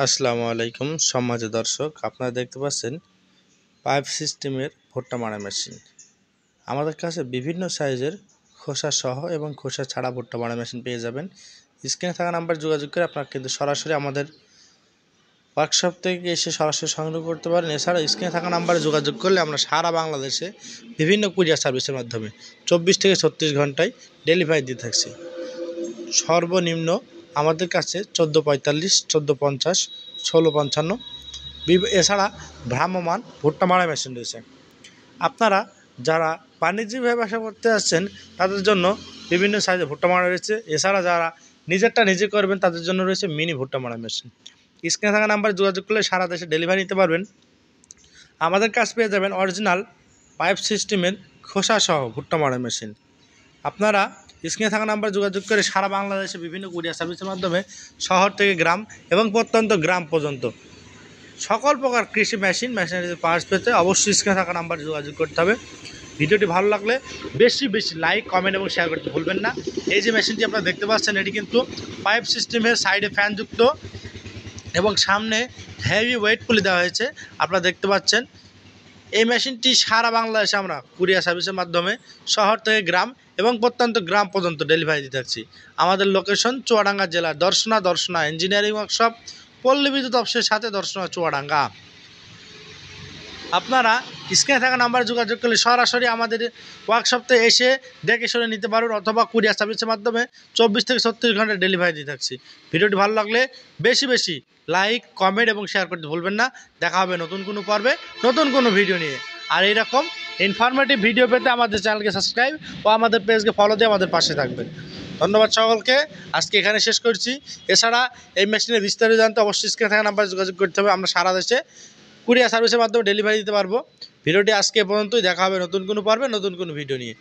আসসালামু আলাইকুম সম্মানিত দর্শক, আপনারা দেখতে পাচ্ছেন পাইপ সিস্টেমের ভুট্টা মারা মেশিন। আমাদের কাছে বিভিন্ন সাইজের খোসা সহ এবং খোসা ছাড়া ভুট্টা মারা মেশিন পেয়ে যাবেন। স্ক্রিনে থাকা নাম্বার যোগাযোগ করে আপনারা কিন্তু সরাসরি আমাদের ওয়ার্কশপ থেকে এসে সরাসরি সংগ্রহ করতে পারেন। এছাড়া স্ক্রিনে থাকা নাম্বারে যোগাযোগ করলে আমরা সারা বাংলাদেশে বিভিন্ন কুরিয়ার সার্ভিসের মাধ্যমে 24 থেকে 36 ঘন্টায় ডেলিভারি দিয়ে থাকছি। সর্বনিম্ন আমাদের কাছে 1445, 1450, 1655 এছাড়া ভ্রাম্যমান ভুট্টা মারা মেশিন রয়েছে। আপনারা যারা বাণিজ্যিকভাবে ব্যবসা করতে আসছেন তাদের জন্য বিভিন্ন সাইজের ভুট্টা মারা রয়েছে। এছাড়া যারা নিজেরটা নিজে করবেন তাদের জন্য রয়েছে মিনি ভুট্টা মারা মেশিন। স্ক্রিনে থাকা নাম্বারে যোগাযোগ করলে সারা দেশে ডেলিভারি নিতে পারবেন। আমাদের কাছে পেয়ে যাবেন অরিজিনাল পাইপ সিস্টেমের খোসাসহ ভুট্টা মারা মেশিন। আপনারা স্ক্রিনে থাকা নাম্বার যোগাযোগ করে সারা বাংলাদেশে বিভিন্ন কুরিয়ার সার্ভিসের মাধ্যমে শহর থেকে গ্রাম এবং প্রত্যন্ত গ্রাম পর্যন্ত সকল প্রকার কৃষি মেশিনারি পার্টস পেতে অবশ্যই স্ক্রিনে থাকা নাম্বারে যোগাযোগ করতে হবে। ভিডিওটি ভালো লাগলে বেশি লাইক, কমেন্ট এবং শেয়ার করতে ভুলবেন না। এই যে মেশিনটি আপনারা দেখতে পাচ্ছেন এটি কিন্তু পাইপ সিস্টেমের সাইডে ফ্যানযুক্ত এবং সামনে হেভি ওয়েট পুলি দেওয়া হয়েছে। আপনারা দেখতে পাচ্ছেন এই মেশিনটি সারা বাংলাদেশে আমরা কুরিয়ার সার্ভিসের মাধ্যমে শহর থেকে গ্রাম এবং প্রত্যন্ত গ্রাম পর্যন্ত ডেলিভারি দিতে থাকছি। আমাদের লোকেশন চুয়াডাঙ্গা জেলার দর্শনা ইঞ্জিনিয়ারিং ওয়ার্কশপ, পল্লী বিদ্যুৎ অফিসের সাথে দর্শনা চুয়াডাঙ্গা। আপনারা স্ক্রিনে থাকা নাম্বারে যোগাযোগ করলে সরাসরি আমাদের ওয়ার্কশপে এসে দেখে শুনে নিতে পারবেন অথবা কুরিয়ার সার্ভিসের মাধ্যমে 24 থেকে 36 ঘন্টা ডেলিভারি দিয়ে থাকছি। ভিডিওটি ভালো লাগলে বেশি লাইক, কমেন্ট এবং শেয়ার করতে ভুলবেন না। দেখা হবে নতুন কোনো পর্বে নতুন কোনো ভিডিও নিয়ে। আর এইরকম ইনফরমেটিভ ভিডিও পেতে আমাদের চ্যানেলকে সাবস্ক্রাইব ও আমাদের পেজকে ফলো দিয়ে আমাদের পাশে থাকবেন। ধন্যবাদ সকলকে। আজকে এখানে শেষ করছি। এছাড়া এই মেশিনের বিস্তারিত জানতে অবশ্যই স্ক্রিনে থাকা নাম্বারে যোগাযোগ করতে হবে। আমরা সারা দেশে কুরিয়ার সার্ভিসের মাধ্যমে ডেলিভারি দিতে পারবো। ভিডিওটি আজকে এ পর্যন্তই। দেখা হবে নতুন কোনো পর্বে নতুন কোনো ভিডিও নিয়ে।